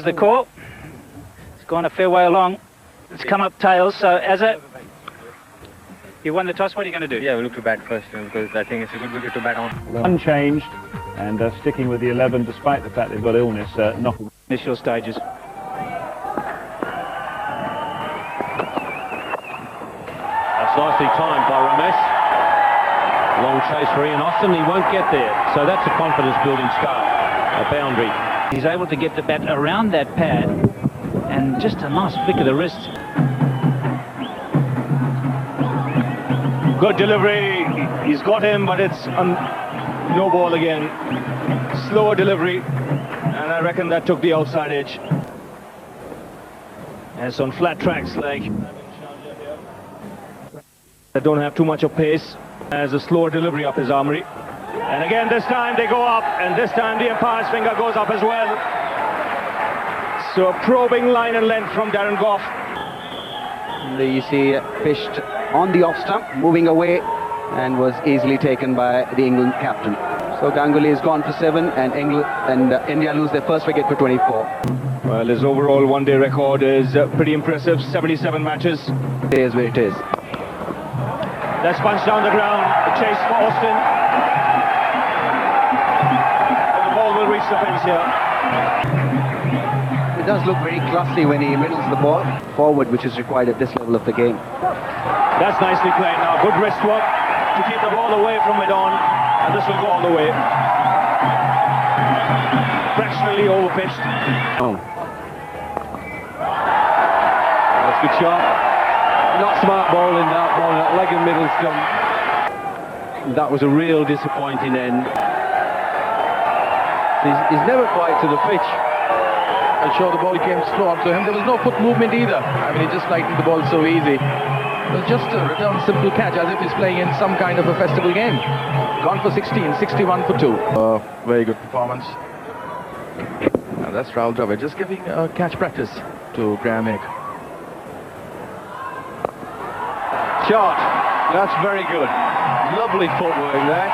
the call. It's gone a fair way along. It's come up tails, so Azhar, you won the toss. What are you going to do? Yeah, we'll look to bat first, because I think it's a good wicket to bat on. Unchanged and sticking with the 11 despite the fact they've got illness. Knocking Initial stages. That's nicely timed by Ramesh. Long chase for Ian Austin, he won't get there. So that's a confidence-building start, a boundary. He's able to get the bat around that pad, and just a nice flick of the wrist. Good delivery. He's got him, but it's no ball again. Slower delivery, and I reckon that took the outside edge. And it's on flat tracks, like that don't have too much of pace. As a slower delivery up his armory. And again, this time they go up, and this time the umpire's finger goes up as well. So a probing line and length from Darren Gough. You see pitched on the off stump, moving away, and was easily taken by the England captain. So Ganguly has gone for 7, and India lose their first wicket for 24. Well, his overall one-day record is pretty impressive, 77 matches. It is where it is. That's punched down the ground, a chase for Austin. And the ball will reach the fence here. It does look very classy when he middles the ball forward, which is required at this level of the game. That's nicely played now, good wrist work to keep the ball away from mid-on, and this will go all the way. Fractionally over-pitched. Oh. That's a good shot. Not smart bowling that ball, that leg and middle stump. That was a real disappointing end. He's never quite to the pitch. I'm sure the ball came slow up to him. There was no foot movement either. I mean, he just lightened the ball so easy. It was just a return simple catch, as if he's playing in some kind of a festival game. Gone for 16, 61 for 2. Very good performance. And that's Rahul Dravid just giving catch practice to Graham Hick. Shot. That's very good. Lovely footwork there.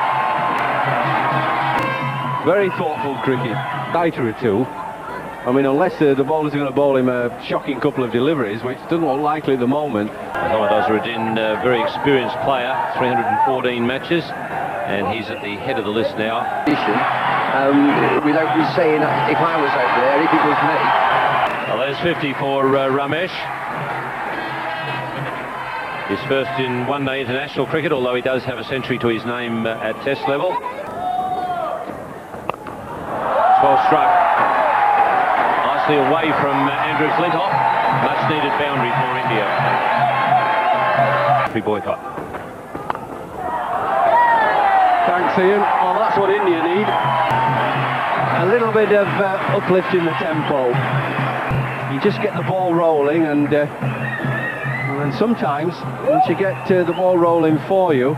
Very thoughtful cricket. Tighter at 2. I mean, unless the bowlers are going to bowl him a shocking couple of deliveries, which doesn't look likely at the moment. Mohammad Azharuddin, very experienced player, 314 matches, and he's at the head of the list now. Without me saying, if I was out there, if it was me. Well, there's 50 for Ramesh. His first in one-day international cricket, although he does have a century to his name at test level. It's well struck. Nicely away from Andrew Flintoff. Much needed boundary for India. Boycott. Thanks, Ian. Well, that's what India need. A little bit of uplift in the tempo. You just get the ball rolling, and sometimes once you get the ball rolling for you,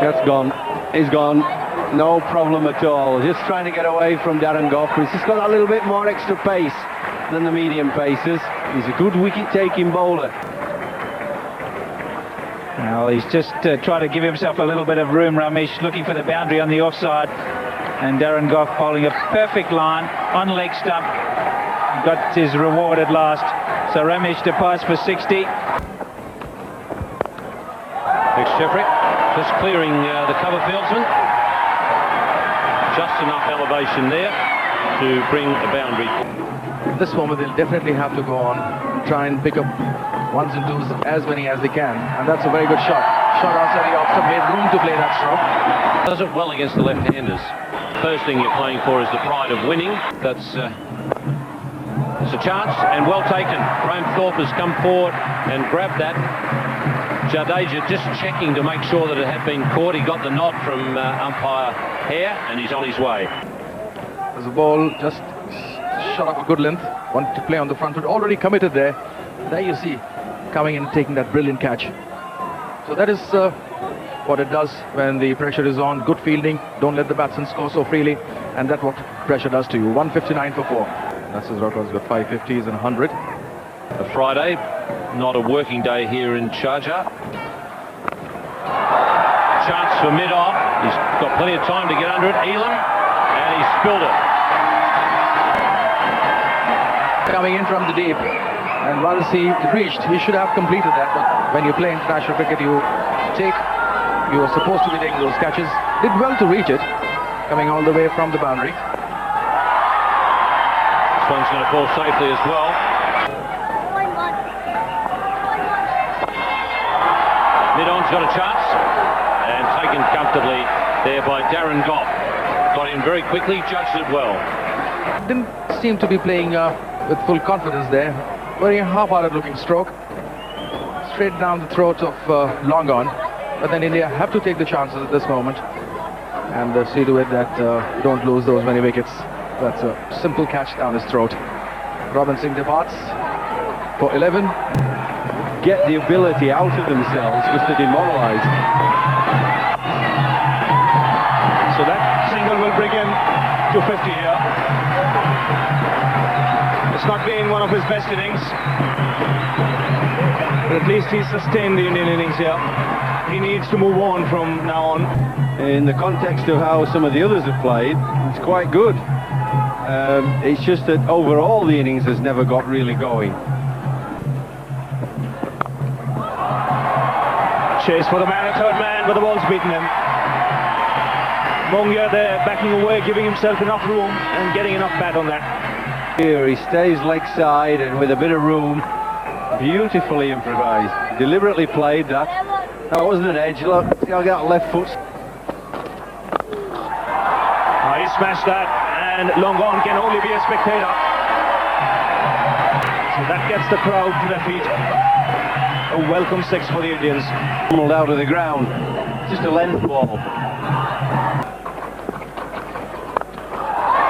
that's gone. He's gone. No problem at all. Just trying to get away from Darren Gough. He's just got a little bit more extra pace than the medium paces. He's a good wicket-taking bowler. Well, he's just trying to give himself a little bit of room, Ramesh, looking for the boundary on the offside. And Darren Gough bowling a perfect line on leg stump. Got his reward at last. So Ramesh departs for 60. Next Jeffrey, just clearing the cover fieldsman. Just enough elevation there to bring a boundary. This moment they'll definitely have to go on, try and pick up ones and twos, as many as they can, and that's a very good shot. Shot outside the off stump, made room to play that stroke. Does it well against the left-handers. First thing you're playing for is the pride of winning. That's a chance, and well taken. Graham Thorpe has come forward and grabbed that. Jadeja just checking to make sure that it had been caught. He got the nod from umpire Hare, and he's on his way. There's a ball just shot up a good length. Wanted to play on the front foot, already committed there. There you see, coming in and taking that brilliant catch. So that is what it does when the pressure is on. Good fielding, don't let the batsman score so freely, and that's what pressure does to you. 159 for 4. That's his record. He's got 550s and 100. A Friday, not a working day here in Sharjah. Chance for mid-off. He's got plenty of time to get under it. Elam, And he spilled it. Coming in from the deep, and once he reached, he should have completed that. But when you play international cricket, you are supposed to be taking those catches. Did well to reach it, coming all the way from the boundary. This one's going to fall safely as well. Mid-on's got a chance, and taken comfortably there by Darren Goff. Got in very quickly, judged it well. Didn't seem to be playing with full confidence there. Very half-hearted looking stroke. Straight down the throat of long on. But then India have to take the chances at this moment and see to it that don't lose those many wickets. That's a simple catch down his throat. Robin Singh departs for 11. Get the ability out of themselves because they're demoralised. So that single will bring him to 50 here. It's not been one of his best innings, but at least he's sustained the Indian innings here. He needs to move on from now on. In the context of how some of the others have played, it's quite good. It's just that overall the innings has never got really going. Chase for the man, a third man, but the ball's beaten him. Mongia there backing away, giving himself enough room and getting enough bat on that. Here he stays leg side and with a bit of room, beautifully improvised, deliberately played that. That wasn't an edge, look, see how I got left foot. He smashed that, and long on can only be a spectator. So that gets the crowd to their feet. A welcome six for the Indians. Pulled out of the ground, just a length ball.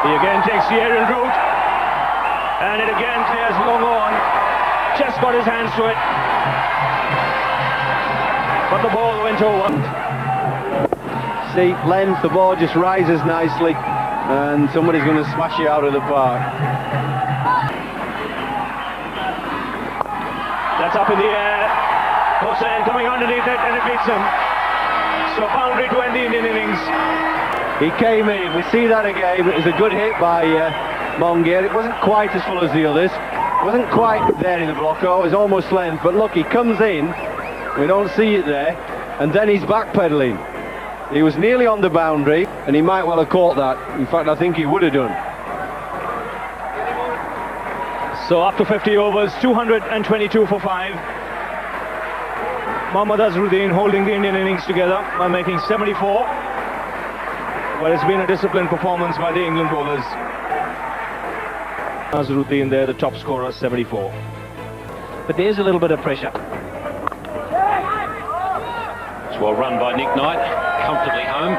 He again takes the aerial route, and it again clears long on. Just got his hands to it, but the ball went over. See, length, the ball just rises nicely, and somebody's going to smash it out of the park. That's up in the air. Hossain coming underneath it, and it beats him. So boundary to end the Indian innings. He came in, we see that again. It was a good hit by Mongia. It wasn't quite as full as the others. It wasn't quite there in the block, it was almost length. But look, he comes in, we don't see it there, and then he's backpedaling. He was nearly on the boundary, and he might well have caught that. In fact, I think he would have done. So after 50 overs, 222 for 5. Mohammad Azharuddin holding the Indian innings together by making 74. Well, it's been a disciplined performance by the England bowlers. Azharuddin there, the top scorer, 74. But there's a little bit of pressure. It's well run by Nick Knight, comfortably home.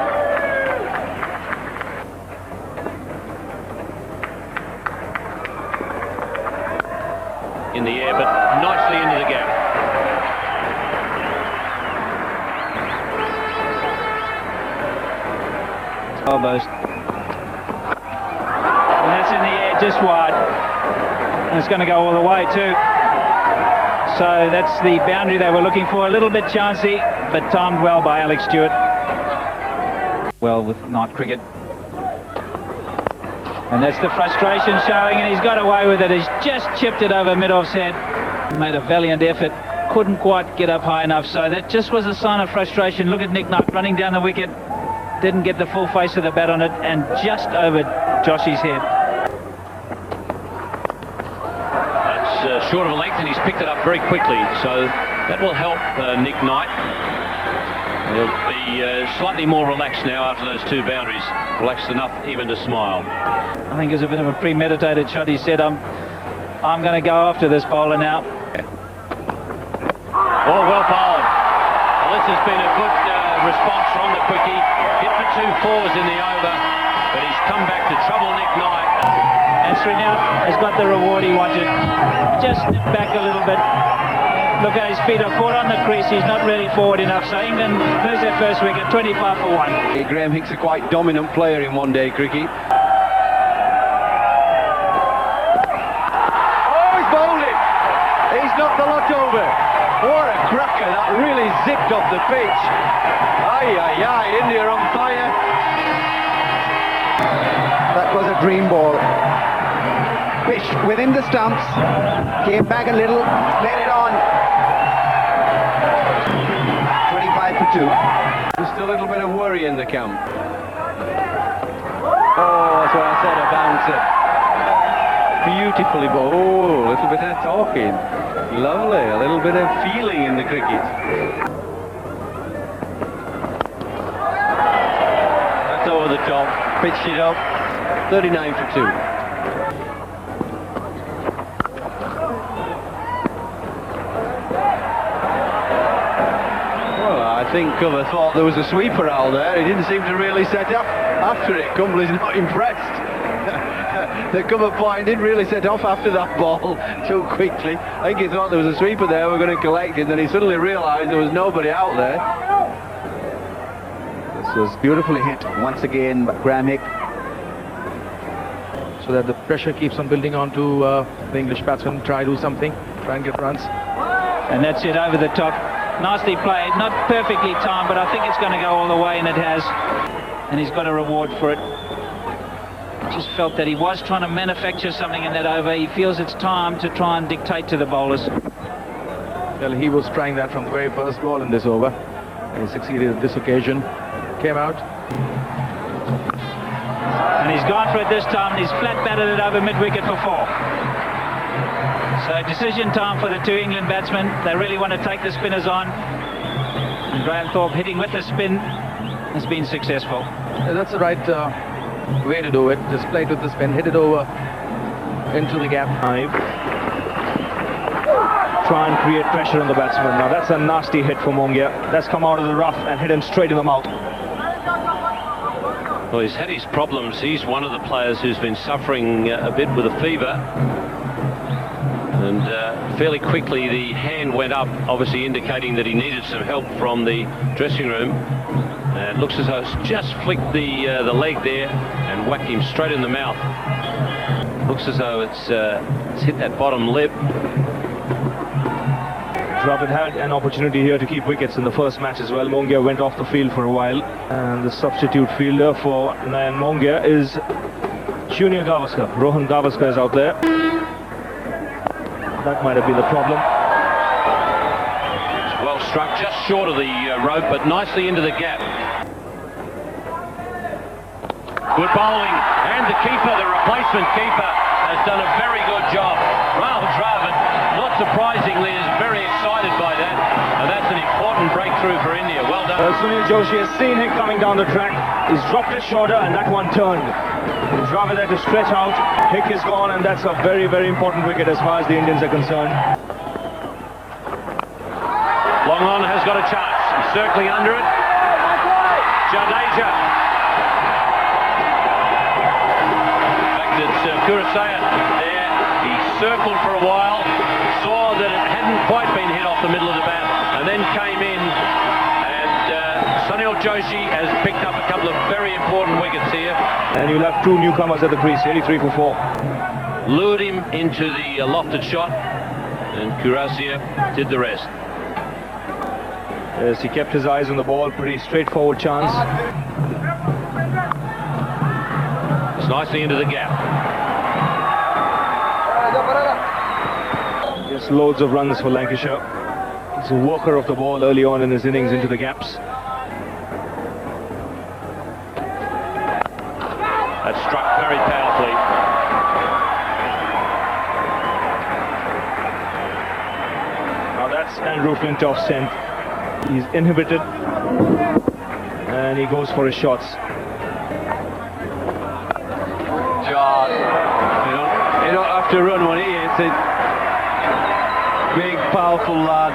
In the air, but nicely into the gap. Almost. And that's in the air, just wide. And it's going to go all the way too. So that's the boundary they were looking for. A little bit chancy, but timed well by Alex Stewart. Well with night cricket. And that's the frustration showing, and he's got away with it. He's just chipped it over mid-off's head. Made a valiant effort. Couldn't quite get up high enough. So that just was a sign of frustration. Look at Nick Knight running down the wicket. Didn't get the full face of the bat on it, and just over Josh's head. That's short of a length, and he's picked it up very quickly, so that will help Nick Knight. He'll be slightly more relaxed now after those two boundaries. Relaxed enough even to smile. I think it was a bit of a premeditated shot. He said, I'm going to go after this bowler now. Oh, well bowled. Well, this has been a good response from the quickie. Hit for 2 fours in the over, but he's come back to trouble Nick Knight. And Srinath has got the reward he wanted. Just step back a little bit. Look at his feet are caught on the crease. He's not really forward enough. So England lose their first wicket, 25 for 1. Graham Hick's a quite dominant player in one-day cricket. Oh, he's bowled it! He's knocked the lot over. What a cracker, that really zipped off the pitch. Aye, aye, aye, India on fire. that was a dream ball. Pitched within the stumps, came back a little, played it on. 25 for 2. Just a little bit of worry in the camp. Oh, that's what I said, a bouncer. Beautifully bowled. Oh, a little bit of talking. Lovely, a little bit of feeling in the cricket. That's over the top, pitched it up. 39 for 2. I think Cover thought there was a sweeper out there. He didn't seem to really set up after it. Cumbly's not impressed. The cover point didn't really set off after that ball too quickly. I think he thought there was a sweeper there, we're going to collect it, then he suddenly realised there was nobody out there. This was beautifully hit once again by Graham Hick. So that the pressure keeps on building onto the English batsman. Try to do something, try and get runs. And that's it, over the top. Nicely played, not perfectly timed, but I think it's going to go all the way, and it has. And he's got a reward for it. Just felt that he was trying to manufacture something in that over. He feels it's time to try and dictate to the bowlers. Well, he was trying that from the very first ball in this over. He succeeded at this occasion. Came out. And he's gone for it this time, and he's flat batted it over mid-wicket for 4. So decision time for the two England batsmen. They really want to take the spinners on. And Graham Thorpe hitting with the spin has been successful. Yeah, that's the right way to do it. Just play it with the spin, hit it over into the gap. Try and create pressure on the batsman. Now that's a nasty hit for Mongia. That's come out of the rough and hit him straight in the mouth. Well, he's had his problems. He's one of the players who's been suffering a bit with a fever. And fairly quickly the hand went up, obviously indicating that he needed some help from the dressing room. And it looks as though it's just flicked the leg there and whacked him straight in the mouth. Looks as though it's hit that bottom lip. Dravid had an opportunity here to keep wickets in the first match as well. Mongia went off the field for a while, and the substitute fielder for Nayan Mongia is Junior Gavaskar. Rohan Gavaskar is out there. That might have been the problem. Well struck, just short of the rope, but nicely into the gap. Good bowling, and the keeper, the replacement keeper, has done a very good job. Rahul Dravid, not surprisingly, is very excited by that, and that's an important breakthrough for India. Well done. Sunil Joshi has seen him coming down the track. He's dropped it shorter, and that one turned. Dravid had to stretch out. Hick is gone, and that's a very, very important wicket as far as the Indians are concerned. Long on has got a chance. He's circling under it. Jadeja. In fact, it's Kurasaya there. He circled for a while, saw that it hadn't quite been hit off the middle of the bat, and then came in. Sunil Joshi has picked up a couple of very important wickets here. And you'll have two newcomers at the crease, 83 for 4. Lured him into the lofted shot, and Kurasaya did the rest. Yes, he kept his eyes on the ball, pretty straightforward chance. It's nicely into the gap. Yes, loads of runs for Lancashire. He's a worker of the ball early on in his innings into the gaps. That struck very powerfully. Now that's Andrew Flintoff's scent. He's inhibited and he goes for his shots. John, you don't have to run when he hits it. Big, powerful lad.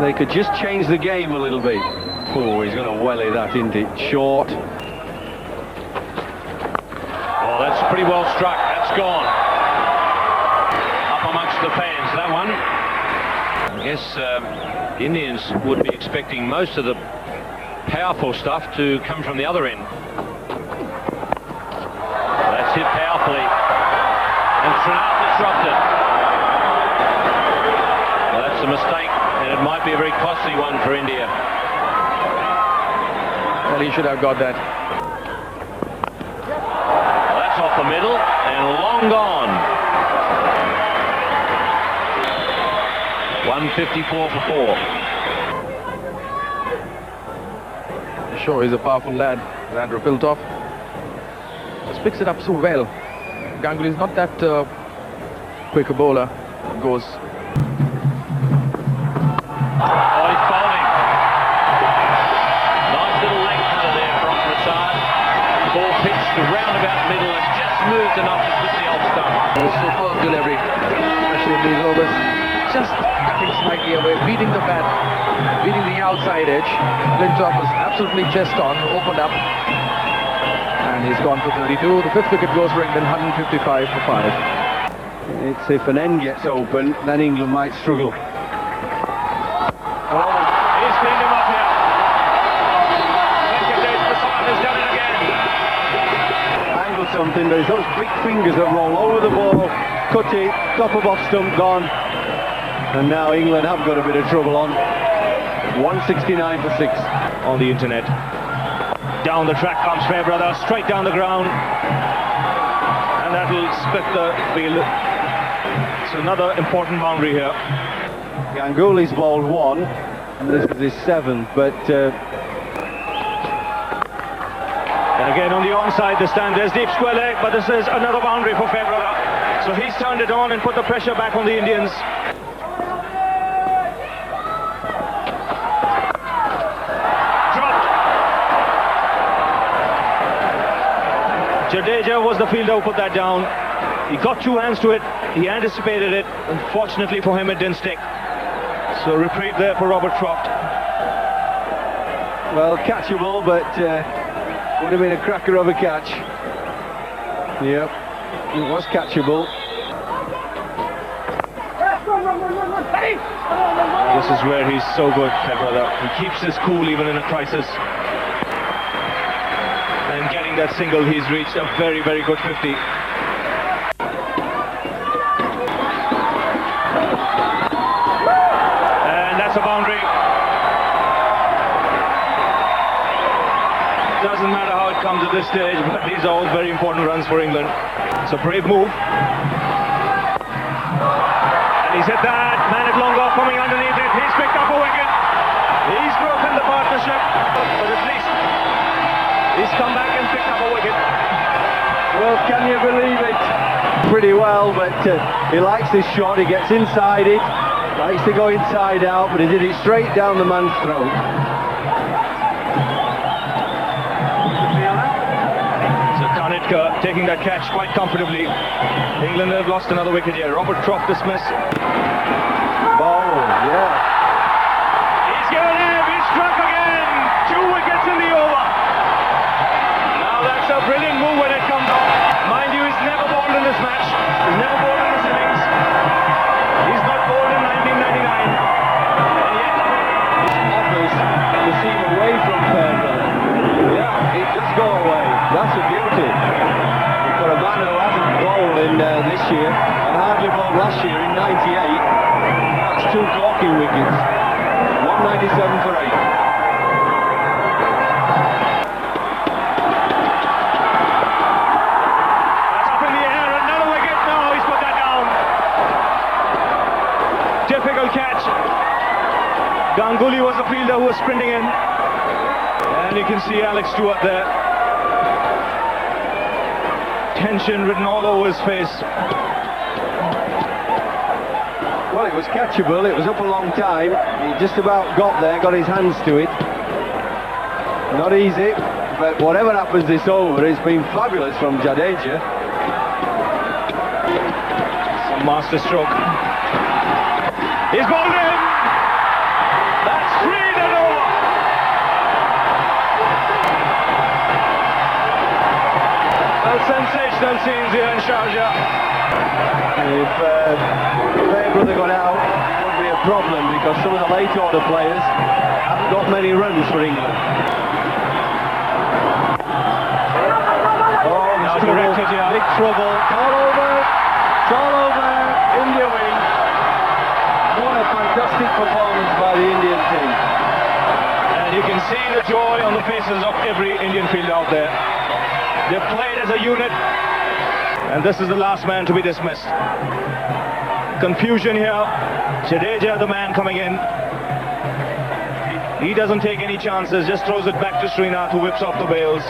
They could just change the game a little bit. Oh, he's going to welly that, isn't it? Short. Oh, that's pretty well struck. That's gone. Up amongst the fans, that one. I guess the Indians would be expecting most of the powerful stuff to come from the other end. That's hit powerfully. And Srinath has dropped it. Well, that's a mistake, and it might be a very costly one for India. Well, Thought he should have got that. Well, that's off the middle and long gone. 154 for 4. Sure, he's a powerful lad, Andrew Piltoff. Just picks it up so well. Ganguly is not that quick a bowler. Goes. Oh, he's bowling. Nice little leg cutter there from Prasad. Ball pitched around about middle and just moved enough to hit the old stump. Superb delivery, especially in these overs. Just cutting slightly away, beating the bat, beating the outside edge. Clinch was absolutely chest on, opened up, and he's gone for 32. The fifth wicket goes for England, 155 for 5. It's if an end gets open, then England might struggle. Oh, he's cleaned him up here. Prasad has done it again. Angle something, but it's those big fingers that roll over the ball, cut it, top of off stump gone. And now England have got a bit of trouble on. 169 for 6. On the internet. Down the track comes Fairbrother, straight down the ground. And that'll split the field. It's another important boundary here. Ganguly's bowled 1, and this is his 7th, but... And again on the onside, the stand, there's deep square leg, but this is another boundary for Fairbrother. So he's turned it on and put the pressure back on the Indians. Jadeja was the fielder who put that down. He got 2 hands to it, he anticipated it. Unfortunately for him, it didn't stick. So reprieve there for Robert Croft. Well, catchable, but would have been a cracker of a catch. Yep, it was catchable. This is where he's so good, Fairbrother. He keeps his cool even in a crisis. And getting that single, he's reached a very, very good 50. And that's a boundary. Doesn't matter how it comes at this stage, but these are all very important runs for England. It's a brave move. And he's hit that. Man at long off coming underneath it. He's picked up a wicket. He's broken the partnership. But at least he's come back and picked up a wicket. Well, can you believe it? Pretty well, but he likes this shot. He gets inside it. Likes to go inside out, but he did it straight down the man's throat. Taking that catch quite comfortably. England have lost another wicket here. Robert Croft dismissed. Oh, yeah. He's given him, he's struck again. 2 wickets in the over. Now that's a brilliant move when it comes off. Mind you, he's never bowled in this match. He's never bowled in this innings. He's not bowled in 1999. And yet, Offers to see him away from Fairbrother. Yeah, it does go away. That's a beauty. For a man who hasn't bowled in this year, and hardly bowled last year in 98, that's 2 corking wickets. 197 for 8. that's up in the air, another wicket. No, he's put that down. Difficult catch. Ganguly was the fielder who was sprinting in. And you can see Alex Stewart there. Tension written all over his face. Well, it was catchable, it was up a long time. He just about got there, got his hands to it. Not easy, but whatever happens this over, it's been fabulous from Jadeja. Some master stroke. He's bowled in! That's 3 and over! Well, sensational scenes here in Sharjah. If Fairbrother got out, it would be a problem because some of the late order players haven't got many runs for England. Oh, Now trouble, directed here. big trouble. It's all over, India win. What a fantastic performance by the Indian team. And you can see the joy on the the faces of every Indian fielder out there. They've played as a unit, and this is the last man to be dismissed. Confusion here. Jadeja, the man coming in. He doesn't take any chances, just throws it back to Srinath, who whips off the bails.